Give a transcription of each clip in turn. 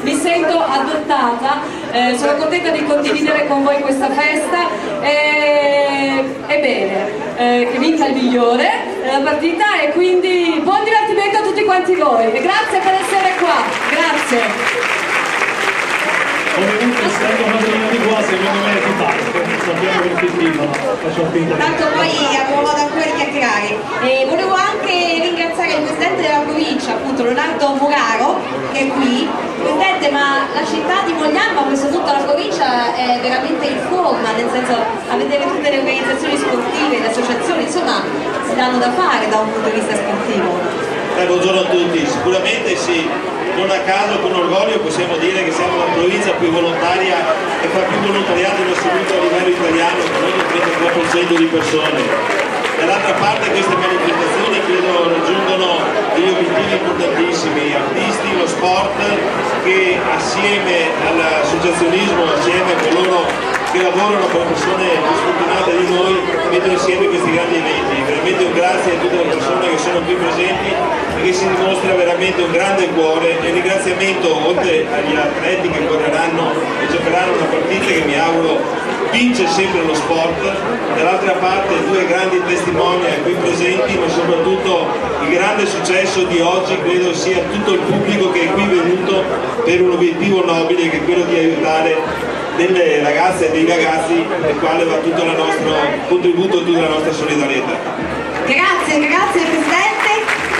mi sento adottata, sono contenta di condividere con voi questa festa e bene, che vinca il migliore la partita e quindi buon divertimento a tutti quanti voi e grazie per essere qua, grazie. Ovviamente essendo madrina di qua, secondo me è totale, sappiamo che faccio finta. Tanto poi avremo modo ancora di chiacchierare. E volevo anche ringraziare il presidente della provincia, appunto Leonardo Muraro, che è qui. Presidente, ma la città di Mogliano, ma questo tutta la provincia è veramente in forma, nel senso a vedere tutte le organizzazioni sportive, le associazioni, insomma si danno da fare da un punto di vista sportivo. Buongiorno a tutti, sicuramente sì. Non a caso, con orgoglio possiamo dire che siamo la provincia più volontaria e fa più volontariato in assoluto a livello italiano, con oltre il 33% di persone. Dall'altra parte queste manifestazioni credo raggiungono degli obiettivi importantissimi, artisti, lo sport, che assieme all'associazionismo, assieme a coloro che lavorano con persone più sfortunate di noi, mettono insieme questi grandi eventi. Veramente un grazie a tutte le persone che sono qui presenti e che si dimostra veramente un grande cuore, e ringraziamento oltre agli atleti che correranno e giocheranno una partita che mi auguro vince sempre lo sport, dall'altra parte due grandi testimonial qui presenti, ma soprattutto il grande successo di oggi credo sia tutto il pubblico che è qui venuto per un obiettivo nobile, che è quello di aiutare delle ragazze e dei ragazzi, al quale va tutto il nostro contributo e tutta la nostra solidarietà. Grazie Presidente,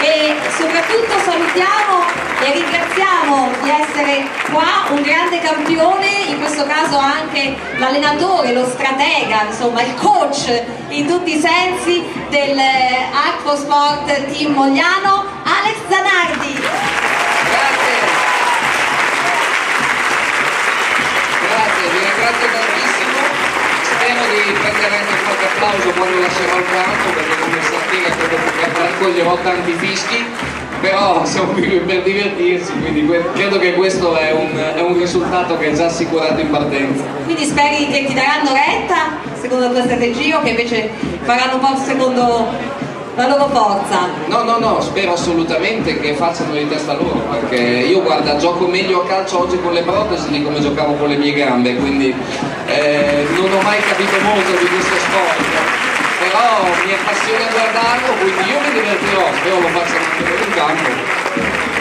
e soprattutto salutiamo e ringraziamo di essere qua un grande campione, in questo caso anche l'allenatore, lo stratega, insomma il coach in tutti i sensi del Acqua Sport Team Mogliano, Alex Zanardi. Grazie, vi ringrazio tantissimo, spero di prendere anche qualche applauso quando lascerò il campo, perché come sapete credo che raccoglierò tanti fischi, però siamo qui per divertirsi, quindi credo che questo è un risultato che è già assicurato in partenza. Quindi speri che ti daranno retta secondo la tua strategia, o che invece faranno un po' secondo la loro forza? No, spero assolutamente che facciano di testa loro, perché io guarda, gioco meglio a calcio oggi con le protesi di come giocavo con le mie gambe, quindi non ho mai capito molto di questo sport, però mi appassiona guardarlo, quindi io mi divertirò, spero lo facciano anche per il campo.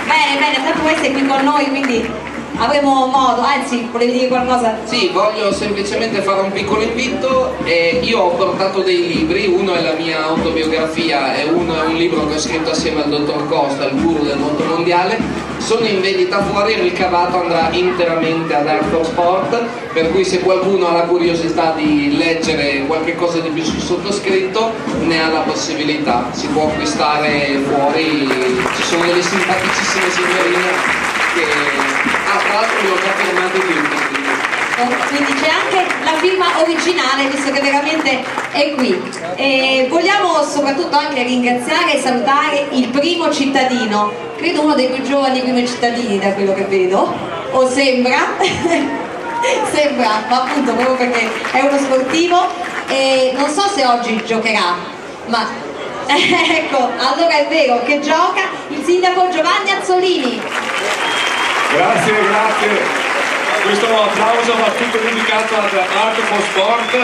Bene, tanto voi sei qui con noi, quindi avremo modo, anzi volevi dire qualcosa? Sì, voglio semplicemente fare un piccolo invito. Io ho portato dei libri, uno è la mia autobiografia e uno è un libro che ho scritto assieme al dottor Costa, il guru del mondo mondiale. Sono in vendita fuori, il ricavato andrà interamente ad Acqua Sport, per cui se qualcuno ha la curiosità di leggere qualche cosa di più sul sottoscritto ne ha la possibilità, si può acquistare fuori, ci sono delle simpaticissime signorine che tra l'altro li ho già firmati tutti. Quindi c'è anche la firma originale, visto che veramente è qui. E vogliamo soprattutto anche ringraziare e salutare il primo cittadino, credo uno dei più giovani primi cittadini da quello che vedo, o sembra, sembra, ma appunto proprio perché è uno sportivo, e non so se oggi giocherà, ma ecco, allora è vero che gioca il sindaco Giovanni Azzolini. Grazie. Questo applauso va tutto dedicato ad Acqua Sport,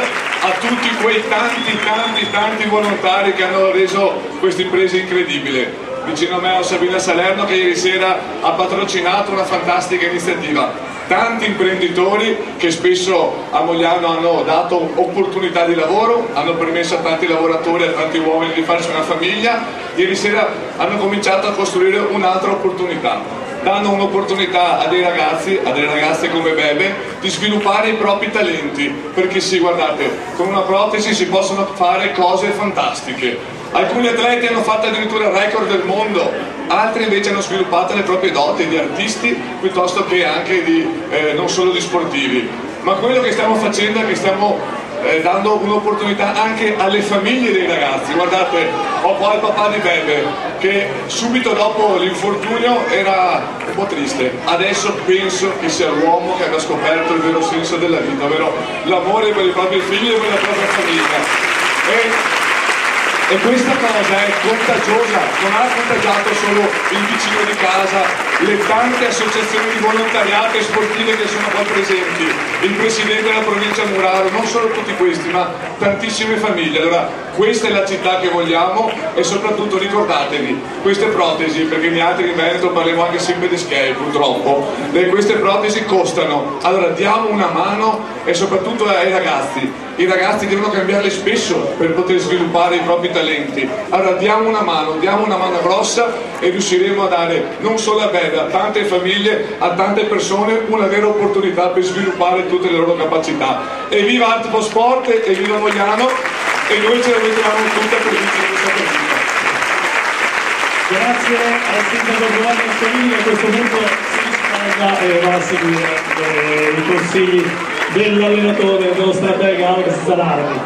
a tutti quei tanti volontari che hanno reso questa impresa incredibile. Vicino a me ho Sabina Salerno, che ieri sera ha patrocinato una fantastica iniziativa. Tanti imprenditori che spesso a Mogliano hanno dato opportunità di lavoro, hanno permesso a tanti lavoratori, a tanti uomini di farsi una famiglia. Ieri sera hanno cominciato a costruire un'altra opportunità, dando un'opportunità a dei ragazzi, a delle ragazze come Bebe, di sviluppare i propri talenti, perché sì, guardate, con una protesi si possono fare cose fantastiche. Alcuni atleti hanno fatto addirittura il record del mondo, altri invece hanno sviluppato le proprie doti di artisti piuttosto che anche di, non solo di sportivi. Ma quello che stiamo facendo è che stiamo dando un'opportunità anche alle famiglie dei ragazzi. Guardate, ho qua il papà di Bebe che subito dopo l'infortunio era un po' triste, adesso penso che sia l'uomo che abbia scoperto il vero senso della vita, ovvero l'amore per i propri figli e per la propria famiglia. E questa cosa è contagiosa, non ha contagiato solo il vicino di casa, le tante associazioni di volontariato e sportive che sono qua presenti, il presidente della provincia Muraro, non solo tutti questi, ma tantissime famiglie. Allora, questa è la città che vogliamo e soprattutto ricordatevi, queste protesi, perché in altri in Veneto parliamo anche sempre di schei purtroppo, queste protesi costano, allora diamo una mano e soprattutto ai ragazzi. I ragazzi devono cambiarle spesso per poter sviluppare i propri talenti. Allora diamo una mano grossa e riusciremo a dare non solo a Beve, a tante famiglie, a tante persone una vera opportunità per sviluppare tutte le loro capacità. E viva Art for Sport e viva Mogliano, e noi ce la mettiamo tutta per vincere questa partita. Grazie al sindaco Giovanni Antonini, a questo punto si spagna e va a seguire i consigli dell'allenatore, dello stratega Alex Zanardi.